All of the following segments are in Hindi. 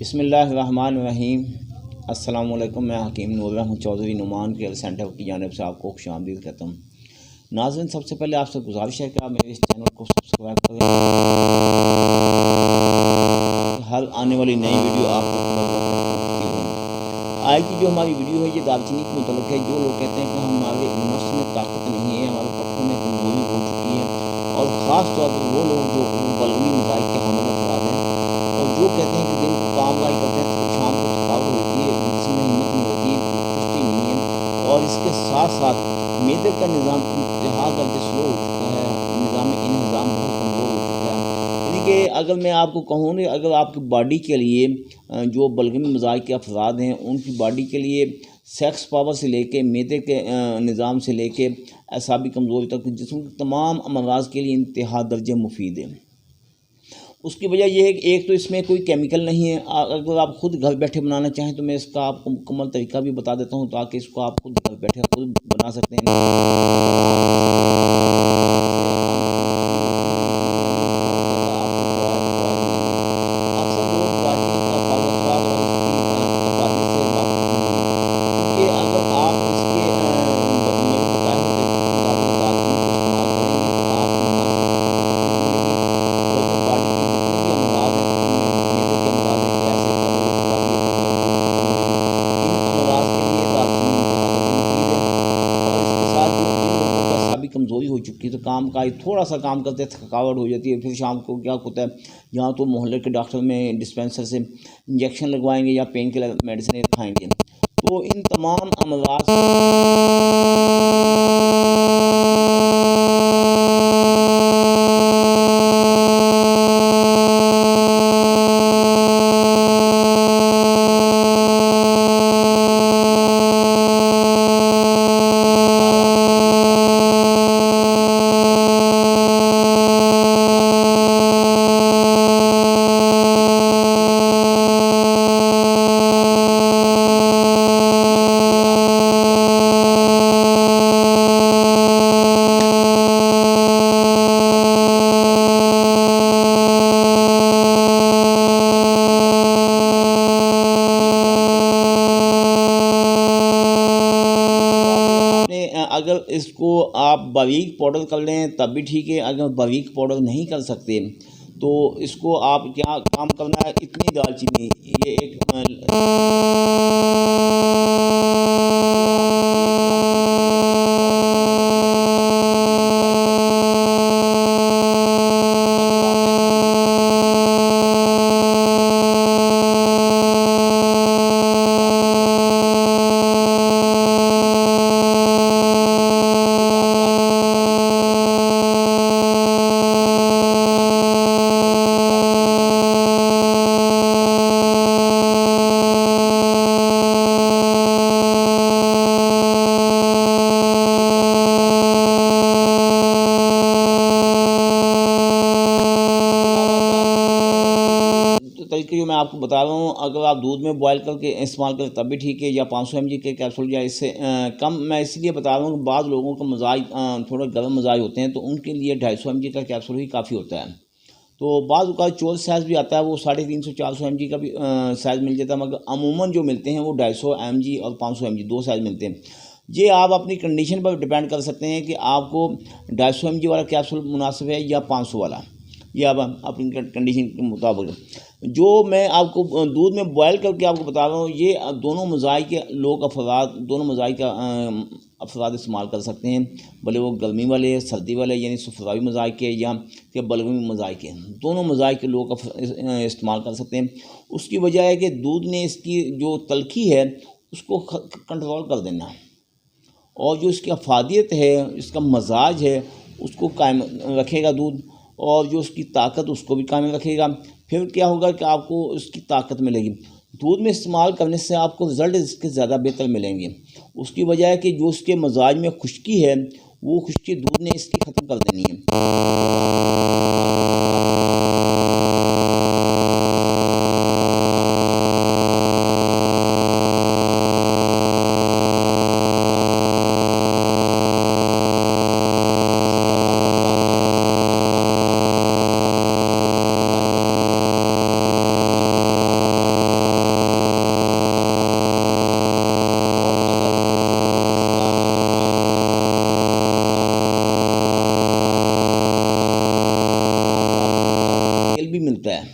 बिस्मिल्लाहिर्रहमानिर्रहीम। अस्सलाम वालेकुम। मैं हकीम नूर रहमान चौधरी नुमान केयर सेंटर की जानिब से आपको खुशामदीद कहता हूँ। नाज़रीन, सबसे पहले आपसे गुजारिश है कि आप मेरे इस चैनल को सब्सक्राइब करें, हर आने वाली नई वीडियो आप तक पहुँचती रहें। आज की जो हमारी वीडियो है ये दालचीनी के मुतल्लिक़ है। जो लोग कहते हैं कि हमारे नफ्स में ताकत नहीं है, हमारे पट्टों में कमजोरी हो चुकी है, और ख़ास तौर पर वो लोग जो बलगमी मज़ाइक़ के हामिल अफराद हैं और जो कहते हैं कि दिन को काम काज करते हैं तो शाम को थकावट होती है, जिसमें हिम्मत नहीं होती, चुस्ती नहीं है, और इसके साथ साथ मैदे का निज़ाम इंतहा दर्जे स्लो हो चुका है, निज़ाम इंहज़ाम बहुत कमज़ोर हो चुका है। यानी कि अगर मैं आपको कहूँ कि अगर आपकी बॉडी के लिए जो बलगमी मज़ाइक़ के अफराद हैं उनकी बॉडी के लिए सेक्स पावर से लेके मैदे के निज़ाम से लेके असाबी कमज़ोरी तक जिस्म के तमाम अमराज़ के लिए इंतहा दर्जे मुफीद है। उसकी वजह यह है कि एक तो इसमें कोई केमिकल नहीं है। अगर आप खुद घर बैठे बनाना चाहें तो मैं इसका आपको मुकम्मल तरीका भी बता देता हूँ ताकि इसको आप खुद घर बैठे खुद बना सकते हैं। अक्सर लोग दालचीनी का फ़ायदा और इसकी अफादियत से वाकिफ़ नहीं हैं, क्योंकि अगर आप इसके मेरे बताए हुए मुताबिक दालचीनी को इस्तेमाल करेंगे तो आपको ना सिर्फ मिलेगी, बल्कि बॉडी के जितने भी अमराज़ हैं, मैदे के अमराज़ हैं, गैस है, कब्ज़ है, खराबी है, इन अमराज़ के लिए दालचीनी इंतहा दर्जे मुफीद है। और इसके साथ जो जिन लोगों को असाबी कमज़ोरी हो चुकी है तो काम का थोड़ा सा काम करते थकावट हो जाती है, फिर शाम को क्या होता है, यहाँ तो मोहल्ले के डॉक्टर में डिस्पेंसर से इंजेक्शन लगवाएंगे या पेन किलर मेडिसिन खाएंगे, तो इन तमाम अमराज़ अगर इसको आप बारीक पाउडर कर लें तब भी ठीक है। अगर बारीक पाउडर नहीं कर सकते तो इसको आप क्या काम करना है, इतनी दालचीनी ये एक तरीके जो मैं आपको बता रहा हूँ, अगर आप दूध में बॉयल करके इस्तेमाल करें तब भी ठीक है, या 500 mg के कैप्सूल या इससे कम। मैं इसलिए बता रहा हूँ कि बाद लोगों का मजाज थोड़ा गर्म मजाज होते हैं तो उनके लिए 250 mg का कैप्सूल ही काफ़ी होता है। तो बाद का चोर साइज़ भी आता है, वो 350-400 mg का भी साइज़ मिल जाता है, मगर अमूमन जो मिलते हैं वो 250 mg और 500 mg दो साइज़ मिलते हैं। ये आप अपनी कंडीशन पर डिपेंड कर सकते हैं कि आपको 250 mg वाला कैप्सूल मुनासिब है या 500 वाला, ये आप अपनी कंडीशन के मुताबिक। जो मैं आपको दूध में बॉयल करके आपको बता रहा हूँ, ये दोनों मज़ाइक़ के लोग अफराद दोनों मज़ाइक़ का अफराद इस्तेमाल कर सकते हैं, भले वो गर्मी वाले सर्दी वाले यानी सफ़रावी मज़ाइक़ के या बलगमी मज़ाइक़ के, दोनों मज़ाइक़ के लोग इस्तेमाल कर सकते हैं। उसकी वजह है कि दूध ने इसकी जो तलखी है उसको कंट्रोल कर देना, और जो इसकी अफादियत है, इसका मजाज है, उसको कायम रखेगा दूध, और जो उसकी ताकत उसको भी कायम रखेगा। फिर क्या होगा कि आपको उसकी ताकत मिलेगी। दूध में इस्तेमाल करने से आपको रिज़ल्ट इसके ज़्यादा बेहतर मिलेंगे। उसकी वजह है कि जो उसके मजाज में खुश्की है वो खुश्की दूध ने इसकी ख़त्म कर देनी है। मिलता है,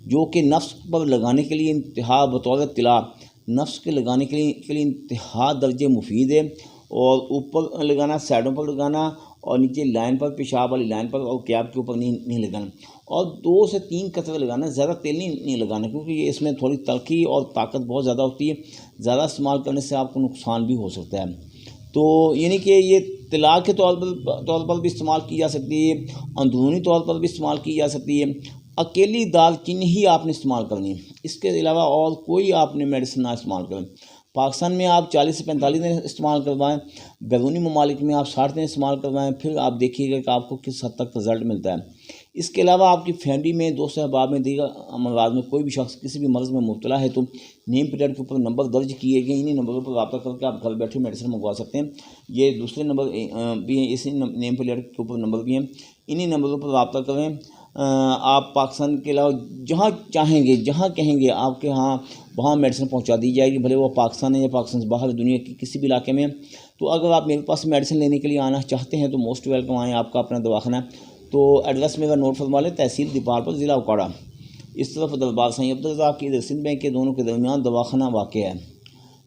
जो कि नफ्स पर लगाने के लिए इंतहा बतौर तिला नफ्स के लगाने के लिए इंतहा दर्जे मुफीद है। और ऊपर लगाना, साइडों पर लगाना, और नीचे लाइन पर, पेशाब वाली लाइन पर, और कैप के ऊपर नहीं लगाना। और 2 से 3 कतरे लगाना, ज़्यादा तेल नहीं लगाना, क्योंकि ये इसमें थोड़ी तलखी और ताकत बहुत ज़्यादा होती है। ज़्यादा इस्तेमाल करने से आपको नुकसान भी हो सकता है। तो यानी कि ये तिला के तौर पर भी इस्तेमाल की जा सकती है, अंदरूनी तौर पर भी इस्तेमाल की जा सकती है। अकेली दालचीनी ही आपने इस्तेमाल करनी है, इसके अलावा और कोई आपने मेडिसिन ना इस्तेमाल करें। पाकिस्तान में आप 40 से 45 दिन इस्तेमाल करवाएं, बैरूनी ममालिक में आप 60 दिन इस्तेमाल करवाएं, फिर आप देखिएगा कि आपको किस हद तक रिज़ल्ट मिलता है। इसके अलावा आपकी फैमिली में, दोस्त अहबाब में, दीगर अमराज में कोई भी शख्स किसी भी मर्ज़ में मुब्तला है तो नेम प्लेट के ऊपर नंबर दर्ज किए गए, इन्हीं नंबरों पर रब्ता करके आप घर बैठे मेडिसिन मंगवा सकते हैं। ये दूसरे नंबर भी हैं, इसी नेम प्लेट के ऊपर नंबर भी हैं, इन्हीं नंबरों पर रब्ता करें। आप पाकिस्तान के अलावा जहाँ चाहेंगे, जहाँ कहेंगे आपके यहाँ वहाँ मेडिसिन पहुँचा दी जाएगी, भले वो पाकिस्तान है या पाकिस्तान से बाहर दुनिया के किसी भी इलाके में। तो अगर आप मेरे पास मेडिसिन लेने के लिए आना चाहते हैं तो मोस्ट वेलकम आएँ, आपका अपना दवाखाना। तो एड्रेस मेरा नोट फरमा लें, तहसील दीपारपुर, ज़िला उकाड़ा। इस तरफ दरबार साईं अब्दुल रज़ाक की, इधर सिंध बैंक के, दोनों के दरमियान दवाखाना वाक़ है।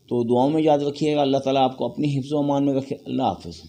तो दुआओं में याद रखिएगा। अल्लाह ताला आपको अपनी हिफ्ज़ व अमान में रखे। अल्लाह हाफ़िज़।